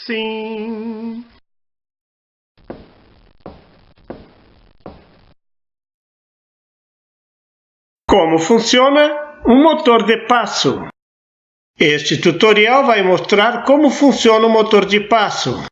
Sim. Como funciona um motor de passo? Este tutorial vai mostrar como funciona o motor de passo.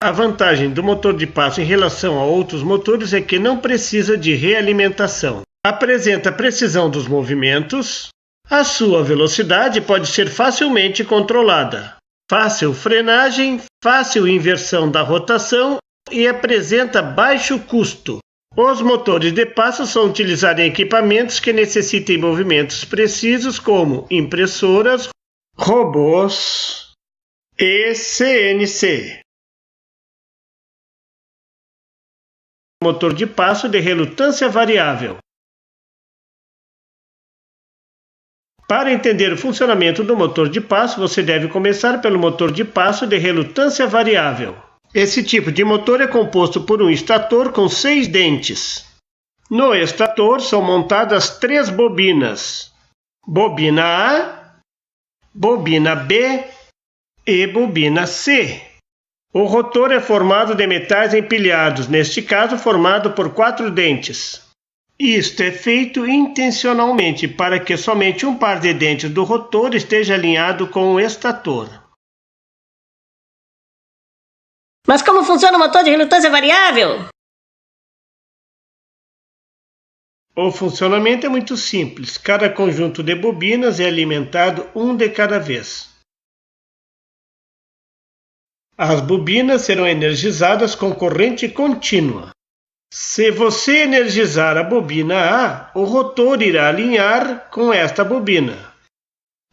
A vantagem do motor de passo em relação a outros motores é que não precisa de realimentação. Apresenta precisão dos movimentos. A sua velocidade pode ser facilmente controlada. Fácil frenagem, fácil inversão da rotação e apresenta baixo custo. Os motores de passo são utilizados em equipamentos que necessitem movimentos precisos como impressoras, robôs e CNC. Motor de passo de relutância variável. Para entender o funcionamento do motor de passo, você deve começar pelo motor de passo de relutância variável. Esse tipo de motor é composto por um estator com 6 dentes. No estator são montadas 3 bobinas: bobina A, bobina B e bobina C. O rotor é formado de metais empilhados, neste caso formado por 4 dentes. Isto é feito intencionalmente para que somente um par de dentes do rotor esteja alinhado com o estator. Mas como funciona o motor de relutância variável? O funcionamento é muito simples. Cada conjunto de bobinas é alimentado um de cada vez. As bobinas serão energizadas com corrente contínua. Se você energizar a bobina A, o rotor irá alinhar com esta bobina.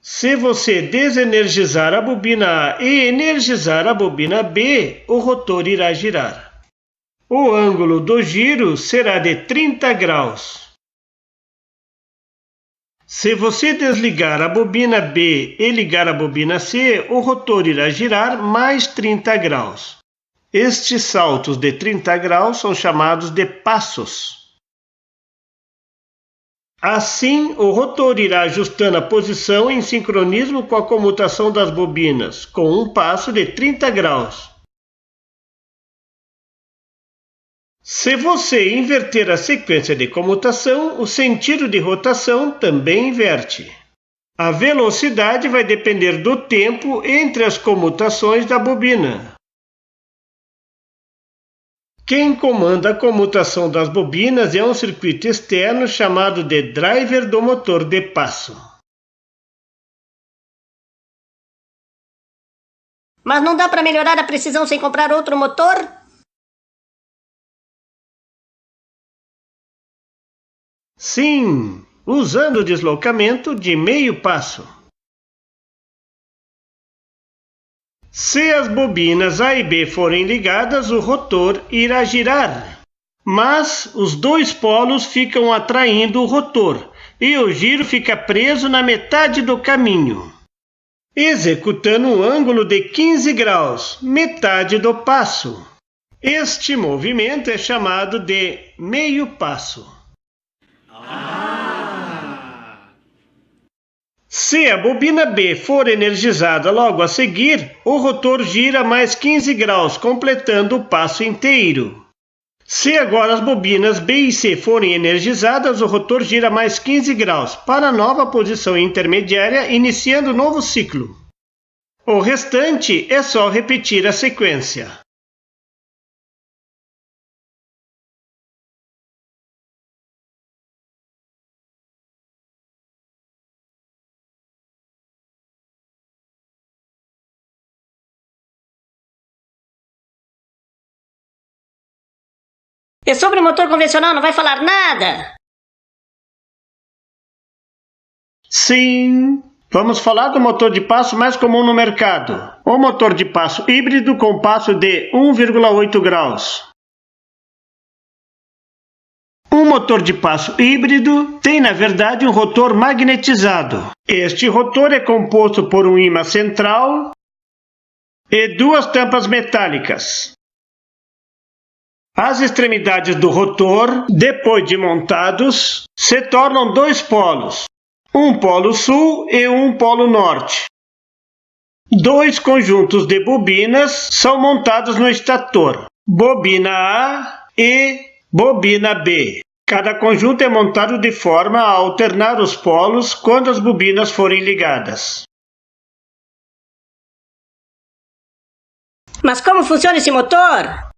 Se você desenergizar a bobina A e energizar a bobina B, o rotor irá girar. O ângulo do giro será de 30 graus. Se você desligar a bobina B e ligar a bobina C, o rotor irá girar mais 30 graus. Estes saltos de 30 graus são chamados de passos. Assim, o rotor irá ajustando a posição em sincronismo com a comutação das bobinas, com um passo de 30 graus. Se você inverter a sequência de comutação, o sentido de rotação também inverte. A velocidade vai depender do tempo entre as comutações da bobina. Quem comanda a comutação das bobinas é um circuito externo chamado de driver do motor de passo. Mas não dá para melhorar a precisão sem comprar outro motor? Sim, usando o deslocamento de meio passo. Se as bobinas A e B forem ligadas, o rotor irá girar. Mas os dois polos ficam atraindo o rotor e o giro fica preso na metade do caminho, executando um ângulo de 15 graus, metade do passo. Este movimento é chamado de meio passo. Se a bobina B for energizada logo a seguir, o rotor gira mais 15 graus, completando o passo inteiro. Se agora as bobinas B e C forem energizadas, o rotor gira mais 15 graus, para a nova posição intermediária, iniciando o novo ciclo. O restante é só repetir a sequência. E sobre o motor convencional não vai falar nada? Sim, vamos falar do motor de passo mais comum no mercado. O motor de passo híbrido com passo de 1,8 graus. Um motor de passo híbrido tem, na verdade, um rotor magnetizado. Este rotor é composto por um ímã central e 2 tampas metálicas. As extremidades do rotor, depois de montados, se tornam 2 polos, um polo sul e um polo norte. Dois conjuntos de bobinas são montados no estator, bobina A e bobina B. Cada conjunto é montado de forma a alternar os polos quando as bobinas forem ligadas. Mas como funciona esse motor?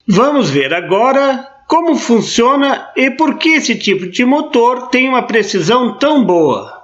Vamos ver agora como funciona e por que esse tipo de motor tem uma precisão tão boa.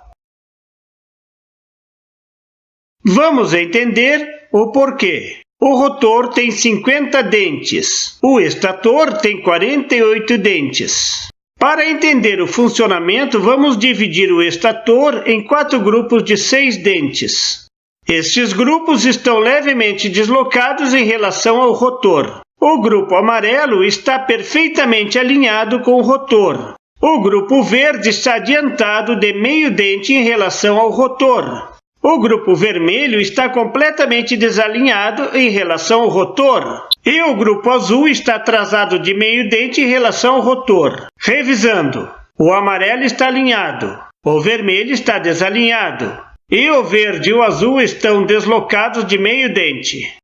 Vamos entender o porquê. O rotor tem 50 dentes. O estator tem 48 dentes. Para entender o funcionamento, vamos dividir o estator em 4 grupos de 6 dentes. Estes grupos estão levemente deslocados em relação ao rotor. O grupo amarelo está perfeitamente alinhado com o rotor. O grupo verde está adiantado de meio dente em relação ao rotor. O grupo vermelho está completamente desalinhado em relação ao rotor. E o grupo azul está atrasado de meio dente em relação ao rotor. Revisando, o amarelo está alinhado, o vermelho está desalinhado, e o verde e o azul estão deslocados de meio dente.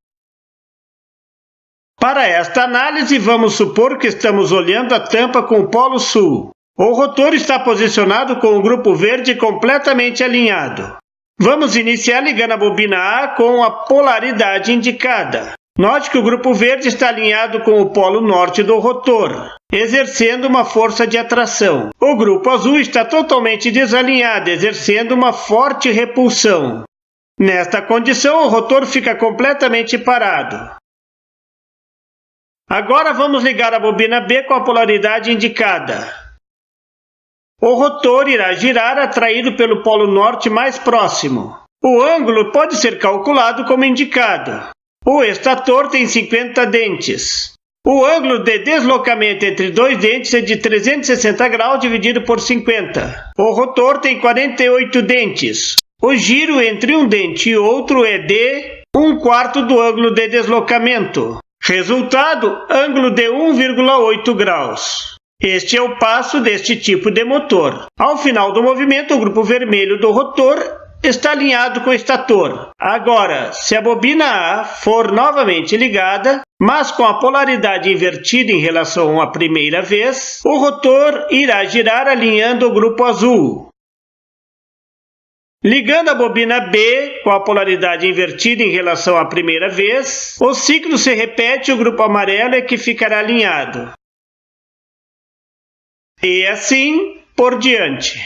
Para esta análise, vamos supor que estamos olhando a tampa com o polo sul. O rotor está posicionado com o grupo verde completamente alinhado. Vamos iniciar ligando a bobina A com a polaridade indicada. Note que o grupo verde está alinhado com o polo norte do rotor, exercendo uma força de atração. O grupo azul está totalmente desalinhado, exercendo uma forte repulsão. Nesta condição, o rotor fica completamente parado. Agora vamos ligar a bobina B com a polaridade indicada. O rotor irá girar atraído pelo polo norte mais próximo. O ângulo pode ser calculado como indicado. O estator tem 50 dentes. O ângulo de deslocamento entre dois dentes é de 360 graus dividido por 50. O rotor tem 48 dentes. O giro entre um dente e outro é de 1/4 do ângulo de deslocamento. Resultado, ângulo de 1,8 graus. Este é o passo deste tipo de motor. Ao final do movimento, o grupo vermelho do rotor está alinhado com o estator. Agora, se a bobina A for novamente ligada, mas com a polaridade invertida em relação à primeira vez, o rotor irá girar alinhando o grupo azul. Ligando a bobina B com a polaridade invertida em relação à primeira vez, o ciclo se repete e o grupo amarelo é que ficará alinhado. E assim por diante.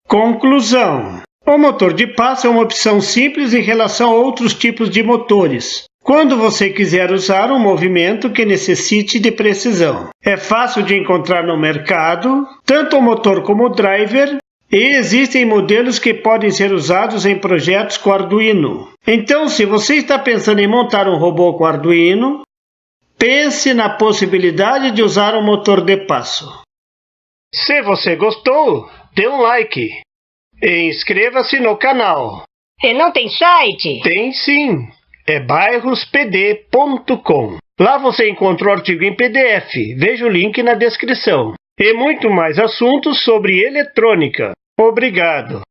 Conclusão. O motor de passo é uma opção simples em relação a outros tipos de motores, quando você quiser usar um movimento que necessite de precisão. É fácil de encontrar no mercado, tanto o motor como o driver, e existem modelos que podem ser usados em projetos com Arduino. Então, se você está pensando em montar um robô com Arduino, pense na possibilidade de usar um motor de passo. Se você gostou, dê um like e inscreva-se no canal. E não tem site? Tem sim! É bairrospd.com. Lá você encontra o artigo em PDF, veja o link na descrição. E muito mais assuntos sobre eletrônica. Obrigado!